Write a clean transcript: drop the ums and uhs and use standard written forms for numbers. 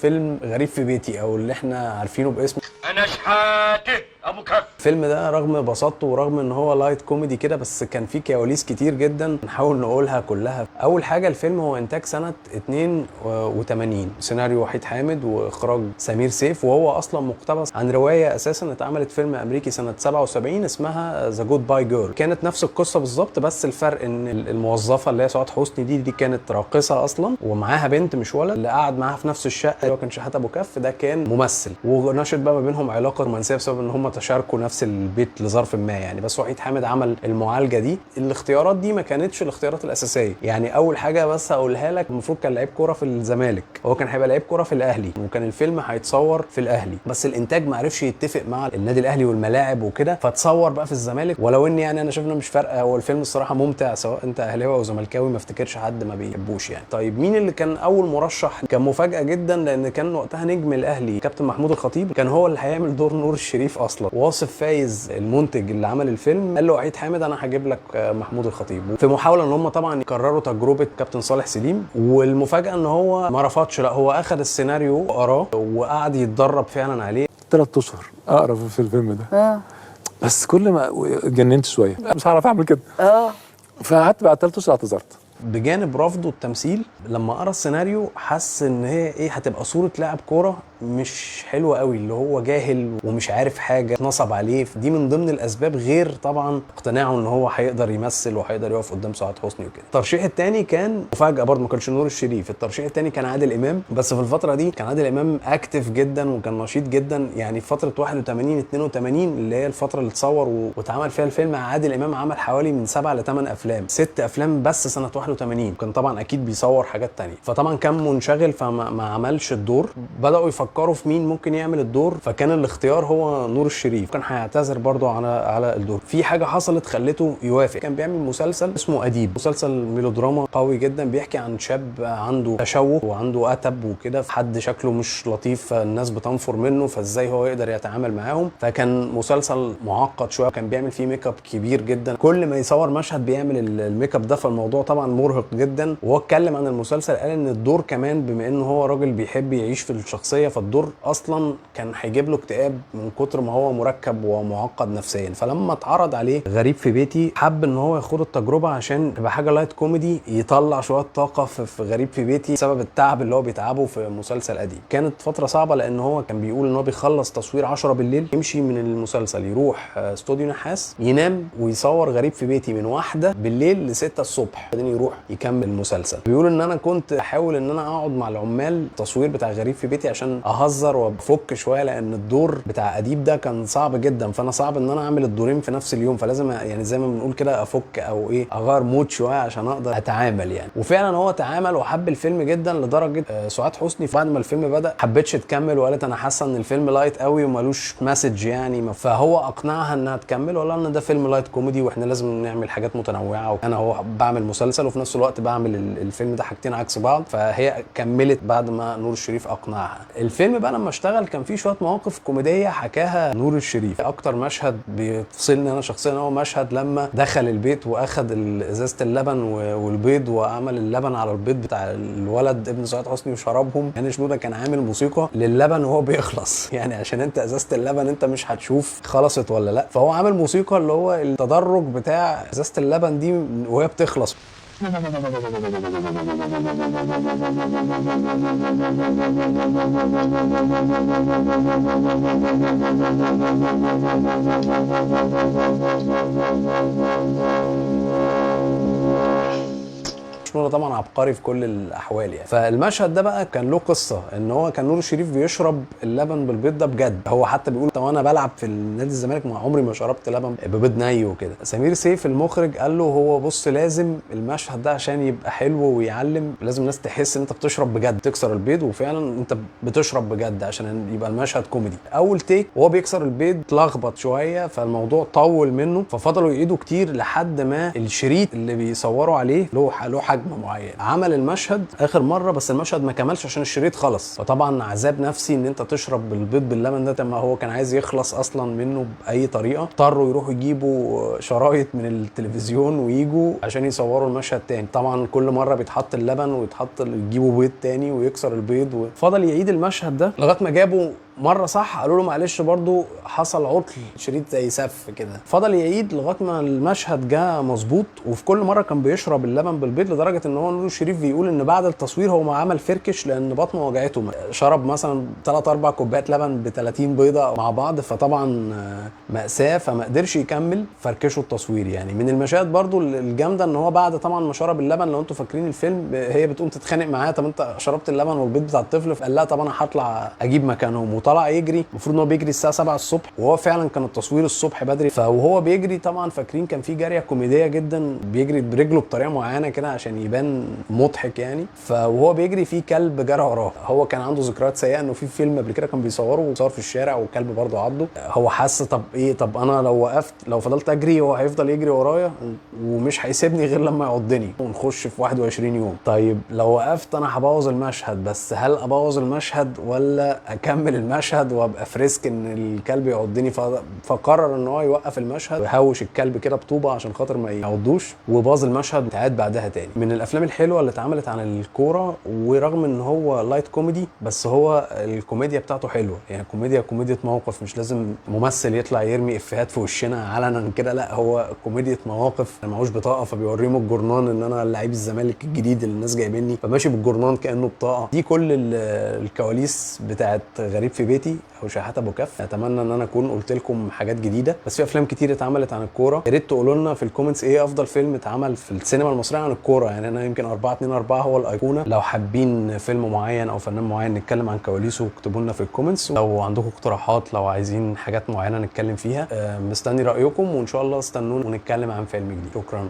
فيلم غريب في بيتي او اللي احنا عارفينه باسم انا شحاته ابو كف. الفيلم ده رغم بساطته ورغم ان هو لايت كوميدي كده، بس كان فيه كواليس كتير جدا نحاول نقولها كلها. اول حاجه الفيلم هو انتاج سنه 82، سيناريو وحيد حامد واخراج سمير سيف، وهو اصلا مقتبس عن روايه اساسا اتعملت فيلم امريكي سنه 77 اسمها ذا جود باي جيرل. كانت نفس القصه بالظبط، بس الفرق ان الموظفه اللي هي سعاد حسني دي كانت راقصه اصلا ومعاها بنت مش ولد، اللي قعد معاها في نفس الشقه اللي هو كان شحات ابو كف ده كان ممثل، ونشأت بقى ما بينهم علاقه رومانسيه بسبب ان هم تشاركوا نفس البيت لظرف ما يعني. بس وحيد حامد عمل المعالجه دي. الاختيارات دي ما كانتش الاختيارات الاساسيه يعني. اول حاجه بس هقولها لك، المفروض كان لعيب كوره في الزمالك، هو كان هيبقى لعيب كوره في الاهلي، وكان الفيلم هيتصور في الاهلي، بس الانتاج ما عرفش يتفق مع النادي الاهلي والملاعب وكده، فتصور بقى في الزمالك. ولو ان يعني انا شايف انه مش فارقه، هو الفيلم الصراحه ممتع سواء انت اهلاوي او زملكاوي، ما افتكرش حد ما بيحبوش يعني. طيب مين اللي كان اول مرشح؟ كان مفاجاه جدا، لان كان وقتها نجم الاهلي كابتن محمود الخطيب، كان هو اللي هيعمل دور نور الشريف اصلا. واصف فايز المنتج اللي عمل الفيلم قال له وحيد حامد انا هجيب لك محمود الخطيب، في محاوله ان هم طبعا يكرروا تجربه كابتن صالح سليم. والمفاجاه ان هو ما رفضش، لا هو اخذ السيناريو وقراه وقعد يتدرب فعلا عليه 3 اشهر اقرا في الفيلم ده. بس كل ما اتجننت شويه مش هعرف اعمل كده. فقعدت بعد 3 اشهر اعتذرت. بجانب رفضه التمثيل، لما قرا السيناريو حس ان هي ايه، هتبقى صوره لاعب كوره مش حلوه قوي، اللي هو جاهل ومش عارف حاجه نصب عليه. دي من ضمن الاسباب، غير طبعا اقتناعه ان هو هيقدر يمثل وهيقدر يقف قدام سعاد حسني وكده. الترشيح الثاني كان مفاجاه برضه، ما كانش نور الشريف. الترشيح الثاني كان عادل امام، بس في الفتره دي كان عادل امام اكتف جدا وكان نشيط جدا يعني. في فتره 81 82 اللي هي الفتره اللي اتصور واتعمل فيها الفيلم، عادل امام عمل حوالي من 7 ل 8 افلام، 6 افلام بس سنه 81. كان طبعا اكيد بيصور حاجات تانية، فطبعا كان منشغل فما عملش الدور. بداوا يفكروا في مين ممكن يعمل الدور، فكان الاختيار هو نور الشريف. كان هيعتذر برضو على الدور. في حاجه حصلت خلته يوافق، كان بيعمل مسلسل اسمه اديب، مسلسل ميلودراما قوي جدا، بيحكي عن شاب عنده تشوه وعنده اتب وكده، حد شكله مش لطيف فالناس بتنفر منه، فازاي هو يقدر يتعامل معاهم. فكان مسلسل معقد شويه، كان بيعمل فيه ميك اب كبير جدا، كل ما يصور مشهد بيعمل الميك اب ده، فالموضوع طبعا مرهق جدا. وهو اتكلم عن المسلسل قال ان الدور كمان بما انه هو راجل بيحب يعيش في الشخصيه، فالدور اصلا كان هيجيب له اكتئاب من كتر ما هو مركب ومعقد نفسيا. فلما اتعرض عليه غريب في بيتي، حب ان هو ياخد التجربه عشان تبقى حاجه لايت كوميدي، يطلع شويه طاقه في غريب في بيتي بسبب التعب اللي هو بيتعبه في مسلسل قديم. كانت فتره صعبه، لان هو كان بيقول ان هو بيخلص تصوير 10 بالليل، يمشي من المسلسل يروح استوديو نحاس ينام ويصور غريب في بيتي من 1 بالليل ل6 الصبح، بعدين يروح يكمل المسلسل. بيقول ان انا كنت احاول ان انا اقعد مع العمال التصوير بتاع غريب في بيتي عشان اهزر وبفك شويه، لان الدور بتاع اديب ده كان صعب جدا، فانا صعب ان انا اعمل الدورين في نفس اليوم، فلازم يعني زي ما بنقول كده افك او ايه، اغير مود شويه عشان اقدر اتعامل يعني. وفعلا هو تعامل وحب الفيلم جدا، لدرجه سعاد حسني بعد ما الفيلم بدا حبتش تكمل، وقالت انا حاسه ان الفيلم لايت قوي ومالوش مسج يعني. فهو اقنعها انها تكمل، ولا ان ده فيلم لايت كوميدي واحنا لازم نعمل حاجات متنوعه، وانا هو بعمل مسلسل وفي نفس الوقت بعمل الفيلم ده، حاجتين عكس بعض. فهي كملت بعد ما نور الشريف اقنعها. الفيلم بقى لما اشتغل كان فيه شويه مواقف كوميديه حكاها نور الشريف. اكتر مشهد بيفصلني انا شخصيا هو مشهد لما دخل البيت واخد ازازه اللبن والبيض وعمل اللبن على البيض بتاع الولد ابن سعاد حسني وشربهم. يعني شنودة كان عامل موسيقى للبن وهو بيخلص يعني عشان انت ازازه اللبن انت مش هتشوف خلصت ولا لا، فهو عامل موسيقى اللي هو التدرج بتاع ازازه اللبن دي وهي بتخلص. شنودة طبعا عبقري في كل الاحوال يعني. فالمشهد ده بقى كان له قصه، ان هو كان نور الشريف بيشرب اللبن بالبيض ده بجد. هو حتى بيقول طب انا بلعب في النادي الزمالك ما عمري ما شربت لبن ببيض ني وكده. سمير سيف المخرج قال له هو بص، لازم المشهد ده عشان يبقى حلو ويعلم، لازم الناس تحس ان انت بتشرب بجد، تكسر البيض وفعلا انت بتشرب بجد عشان يبقى المشهد كوميدي. اول تيك وهو بيكسر البيض اتلخبط شويه، فالموضوع طول منه، ففضلوا يعيدوا كتير لحد ما الشريط اللي بيصوروا عليه له حجم حجم معين. عمل المشهد اخر مره بس المشهد ما كملش عشان الشريط خلص، فطبعا عذاب نفسي ان انت تشرب البيض باللبن ده. ما هو كان عايز يخلص اصلا منه باي طريقه، اضطروا يروحوا يجيبوا شرايط من التلفزيون ويجوا عشان يصوروا المشهد تاني. طبعا كل مره بيتحط اللبن ويتحط يجيبوا بيض تاني ويكسر البيض وفضل يعيد المشهد ده لغايه ما جابوا مره صح. قالوا له معلش برضو حصل عطل، شريط زي سف كده. فضل يعيد لغايه ما المشهد جه مظبوط، وفي كل مره كان بيشرب اللبن بالبيض لدرجه ان هو نور الشريف بيقول ان بعد التصوير هو ما عمل فركش لان بطنه وجعته. شرب مثلا 3-4 كوبايات لبن ب 30 بيضه مع بعض، فطبعا مأساة، فما قدرش يكمل فركشه التصوير. يعني من المشاهد برضو الجامده ان هو بعد طبعا ما شرب اللبن، لو انتوا فاكرين الفيلم، هي بتقوم تتخانق معاه طب انت شربت اللبن والبيض بتاع الطفل، فقال لها طب انا هطلع اجيب مكانهم، وطلع يجري. المفروض ان هو بيجري الساعه 7 الصبح، وهو فعلا كان التصوير الصبح بدري. فوهو بيجري طبعا فاكرين كان في جاريه كوميديه جدا بيجري برجله بطريقه معينه كده عشان يبان مضحك يعني. فوهو بيجري في كلب جرى وراه. هو كان عنده ذكريات سيئه انه في فيلم قبل كده كان بيصوره وصور في الشارع والكلب برضه عضه. هو حس طب ايه، طب انا لو وقفت لو فضلت اجري هو هيفضل يجري ورايا ومش هيسيبني غير لما يعضني ونخش في 21 يوم. طيب لو وقفت انا هبوظ المشهد، بس هل ابوظ المشهد ولا اكمل المشهد وابقى فريسك ان الكلب يعضني؟ فقرر ان هو يوقف المشهد ويهوش الكلب كده بطوبه عشان خاطر ما يعضوش، وباظ المشهد وتعاد بعدها تاني. من الافلام الحلوه اللي اتعملت عن الكوره، ورغم ان هو لايت كوميدي بس هو الكوميديا بتاعته حلوه. يعني كوميديا موقف، مش لازم ممثل يطلع يرمي افيهات في وشنا علنا كده، لا هو كوميديا مواقف. معهوش بطاقه فبيوريهم الجورنان ان انا لعيب الزمالك الجديد اللي الناس جايبيني، فماشي بالجورنان كانه بطاقه. دي كل الكواليس بتاعت غريب في بيتي او شحات ابو كف. اتمنى ان انا اكون قلت لكم حاجات جديده، بس في افلام كتير اتعملت عن الكوره. يا ريت تقولوا لنا في الكومنتس ايه افضل فيلم اتعمل في السينما المصريه عن الكوره. يعني انا يمكن 4-2-4 هو الايقونه. لو حابين فيلم معين او فنان معين نتكلم عن كواليسه اكتبوا لنا في الكومنتس. لو عندكم اقتراحات، لو عايزين حاجات معينه نتكلم فيها، مستني رايكم، وان شاء الله استنونا ونتكلم عن فيلم جديد. شكرا.